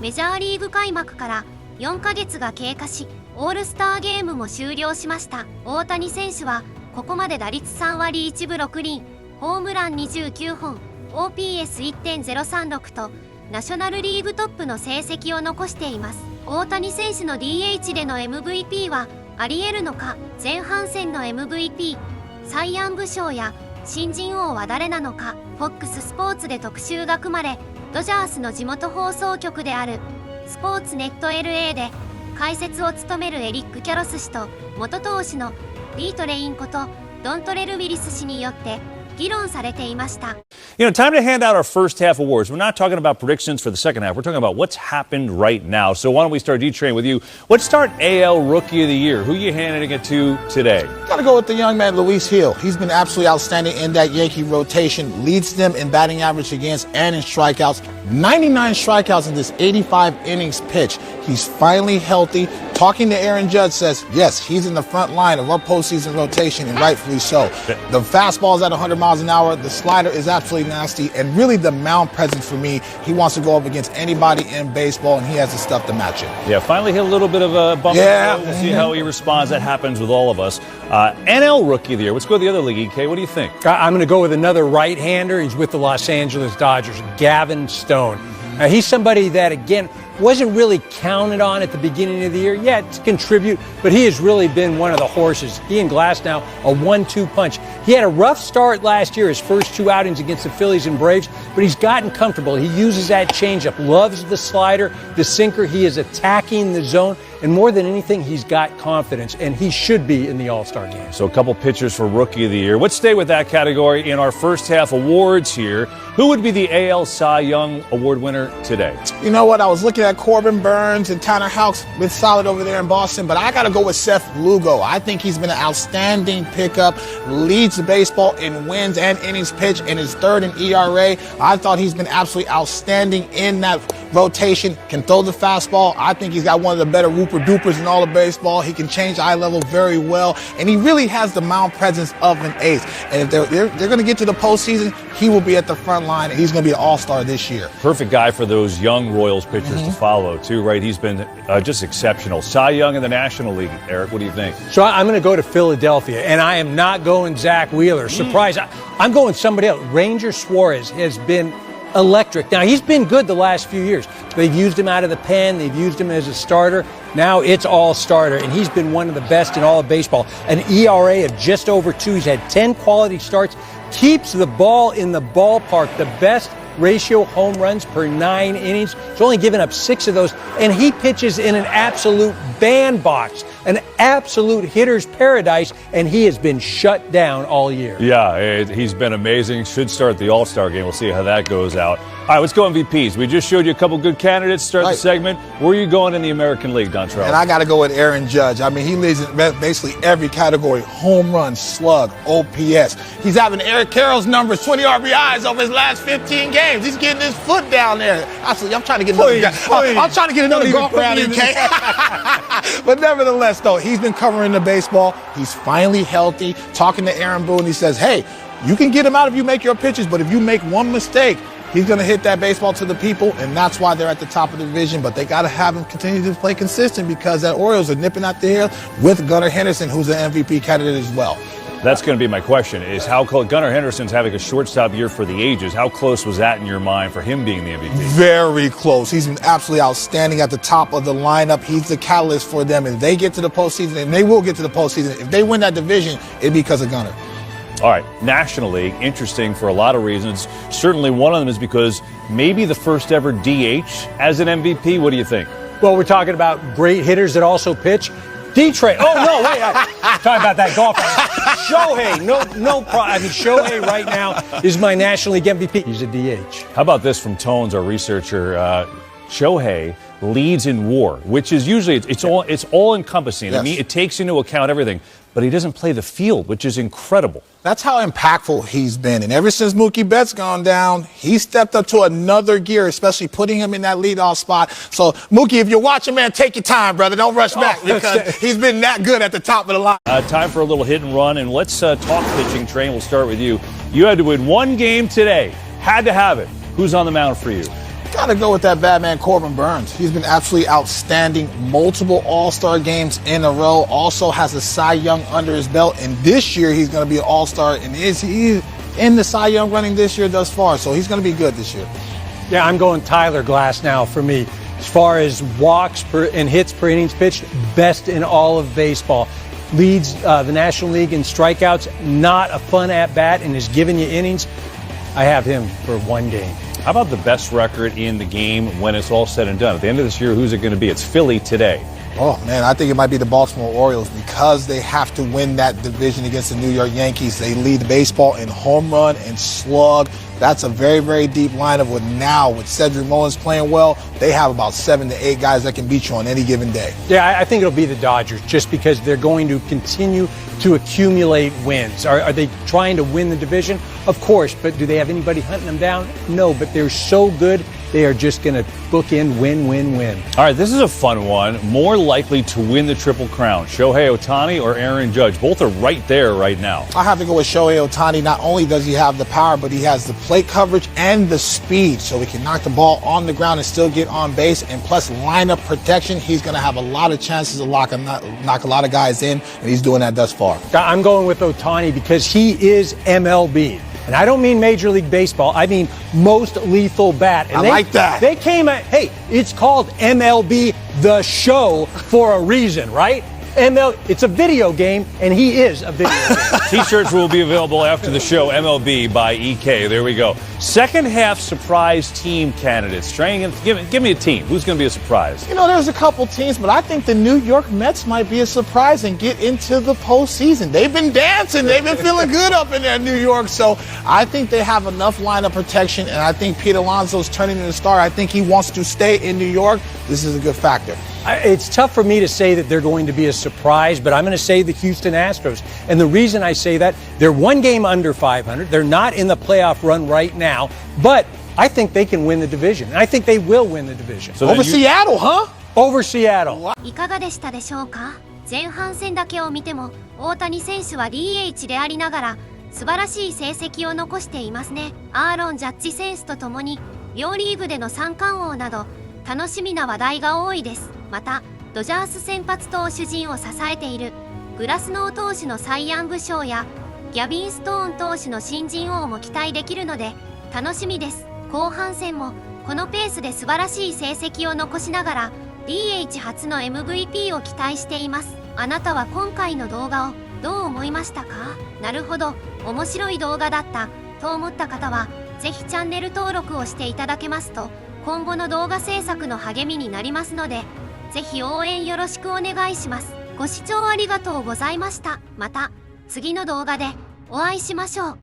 メジャーリーグ開幕から4ヶ月が経過し、オールスターゲームも終了しました。大谷選手はここまで打率3割1分6厘、ホームラン29本、OPS1.036 とナショナルリーグトップの成績を残しています。大谷選手の DH での MVP はありえるのか。前半戦の MVP、サイヤング賞や新人王は誰なのか。Fox スポーツで特集が組まれ、ドジャースの地元放送局であるスポーツネット LA で解説を務めるエリック・キャロス氏と元投手のリートレインことドントレル・ウィリス氏によって議論されていました。You know, time to hand out our first half awards. We're not talking about predictions for the second half. We're talking about what's happened right now. So why don't we start D-Train with you? Let's start AL Rookie of the Year. Who are you handing it to today? Gotta go with the young man, Luis Hill. He's been absolutely outstanding in that Yankee rotation. Leads them in batting average against and in strikeouts. 99 strikeouts in this 85 innings pitch. He's finally healthy. Talking to Aaron Judge says, yes, he's in the front line of our postseason rotation, and rightfully so. The fastball is at 100 miles an hour. The slider is absolutely nasty. And really the mound presence for me, he wants to go up against anybody in baseball, and he has the stuff to match it. Yeah, finally hit a little bit of a bump. Yeah. We'll see how he responds. That happens with all of us. NL Rookie of the Year. Let's go to the other league, EK. What do you think? I'm going to go with another right-hander. He's with the Los Angeles Dodgers, Gavin Stone. He's somebody that, again, wasn't really counted on at the beginning of the year yet to contribute, but he has really been one of the horses. He and Glasnow, a 1-2 punch. He had a rough start last year, his first 2 outings against the Phillies and Braves, but he's gotten comfortable. He uses that changeup, loves the slider, the sinker. He is attacking the zone, and more than anything, he's got confidence, and he should be in the All-Star game. So a couple pitchers for Rookie of the Year. Let's stay with that category in our first half awards here. Who would be the AL Cy Young Award winner today? You know what? I was looking at Corbin Burns and Tanner Houck's been solid over there in Boston, but I got to go with Seth Lugo. I think he's been an outstanding pickup, leads the baseball in wins and innings pitched, and is third in ERA. I thought he's been absolutely outstanding in that rotation, can throw the fastball. I think he's got one of the better whooper-doopers in all of baseball. He can change eye level very well, and he really has the mound presence of an ace. And if they're going to get to the postseason, he will be at the front line, and he's going to be an all-star this year. Perfect guy for those young Royals pitchers to follow, too, right? He's been just exceptional. Cy Young in the National League. Eric, what do you think? So I'm going to go to Philadelphia, and I am not going Zach Wheeler. Surprise. I'm going somebody else. Ranger Suarez has been electric. Now, he's been good the last few years. They've used him out of the pen. They've used him as a starter. Now it's all starter, and he's been one of the best in all of baseball. An ERA of just over 2. He's had 10 quality starts. Keeps the ball in the ballpark. The best ratio home runs per 9 innings. He's only given up 6 of those, and he pitches in an absolute bandbox, an absolute hitter's paradise, and he has been shut down all year. Yeah, he's been amazing. Should start the All-Star game. We'll see how that goes out. All right, let's go MVPs. We just showed you a couple good candidates to start the segment. Where are you going in the American League, Dontrell? And I got to go with Aaron Judge. I mean, he leads in basically every category: home run, slug, OPS. He's having Eric Carroll's numbers, 20 RBIs over his last 15 games. He's getting his foot down there. I'm trying to get I'm trying to get another golf round, EK. But nevertheless, though, he's been covering the baseball. He's finally healthy. Talking to Aaron Boone, he says, hey, you can get him out if you make your pitches, but if you make one mistake, he's going to hit that baseball to the people, and that's why they're at the top of the division. But they got to have him continue to play consistent, because that Orioles are nipping out there with Gunnar Henderson, who's an MVP candidate as well. That's going to be my question, is how close Gunnar Henderson's having a shortstop year for the ages. How close was that in your mind for him being the MVP? Very close. He's been absolutely outstanding at the top of the lineup. He's the catalyst for them. If they get to the postseason, and they will get to the postseason, if they win that division, it'd be because of Gunnar. All right, National League, interesting for a lot of reasons. Certainly one of them is because maybe the first ever DH as an MVP. What do you think? Well, we're talking about great hitters that also pitch. D-Train. Oh, no, wait. Talking about that golf. Shohei. No problem. I mean, Shohei right now is my National League MVP. He's a DH. How about this from Tones, our researcher? Shohei leads in WAR, which is usually it's all encompassing. Yes. I mean, it takes into account everything, but he doesn't play the field, which is incredible. That's how impactful he's been. And ever since Mookie Betts gone down, he stepped up to another gear, especially putting him in that leadoff spot. So, Mookie, if you're watching, man, take your time, brother. Don't rush back, because he's been that good at the top of the line. Time for a little hit and run, and let's talk pitching. Train, we'll start with you. You had to win one game today. Had to have it. Who's on the mound for you? Gotta go with that bad man Corbin Burns. He's been absolutely outstanding. Multiple All-Star games in a row. Also has a Cy Young under his belt. And this year he's going to be an All-Star. And is he in the Cy Young running this year thus far? So he's going to be good this year. Yeah, I'm going Tyler Glass now for me. As far as walks and hits per innings pitched, best in all of baseball. Leads the National League in strikeouts. Not a fun at-bat and is giving you innings. I have him for one game. How about the best record in the game when it's all said and done? At the end of this year, who's it going to be? It's Philly today. Oh, man, I think it might be the Baltimore Orioles because they have to win that division against the New York Yankees. They lead baseball in home run and slug. That's a very, very deep lineup with Cedric Mullins playing well. They have about 7 to 8 guys that can beat you on any given day. Yeah, I think it'll be the Dodgers just because they're going to continue to accumulate wins. Are they trying to win the division? Of course, but do they have anybody hunting them down? No, but they're so good, they are just going to book in win, win, win. All right, this is a fun one. More likely to win the Triple Crown, Shohei Ohtani or Aaron Judge? Both are right there right now. I have to go with Shohei Ohtani. Not only does he have the power, but he has the plate coverage and the speed, so he can knock the ball on the ground and still get on base. And plus lineup protection, he's going to have a lot of chances to knock a lot of guys in, and he's doing that thus far. I'm going with Ohtani because he is MLB. And I don't mean Major League Baseball. I mean most lethal bat. And I like that. They came at, hey, it's called MLB The Show for a reason, right? It's a video game, and he is a video game. T-shirts will be available after the show. MLB by EK. There we go. Second half surprise team candidates. Give me a team. Who's going to be a surprise? You know, there's a couple teams, but I think the New York Mets might be a surprise and get into the postseason. They've been dancing. They've been feeling good up in there in New York. So I think they have enough lineup protection, and I think Pete Alonso's turning into a star. I think he wants to stay in New York. This is a good factor. It's tough for me to say that they're going to be a surprise, but I'm going to say the Houston Astros. And the reason I say that, they're one game under 500. They're not in the playoff run right now, but I think they can win the division. And I think they will win the division. So over Seattle, huh? Over Seattle. いかがでしたでしょうか？前半戦だけを見ても、大谷選手は DH でありながら、素晴らしい成績を残していますね。アーロン・ジャッジ選手とともに、両リーグでの三冠王など、楽しみな話題が多いです。また、ドジャース先発投手陣を支えているグラスノー投手のサイ・ヤング賞やギャビン・ストーン投手の新人王も期待できるので楽しみです。後半戦もこのペースで素晴らしい成績を残しながら Dh 初の MVP を期待しています。あなたは今回の動画をどう思いましたか？なるほど、面白い動画だったと思った方はぜひチャンネル登録をしていただけますと今後の動画制作の励みになりますのでぜひ応援よろしくお願いします。ご視聴ありがとうございました。また次の動画でお会いしましょう。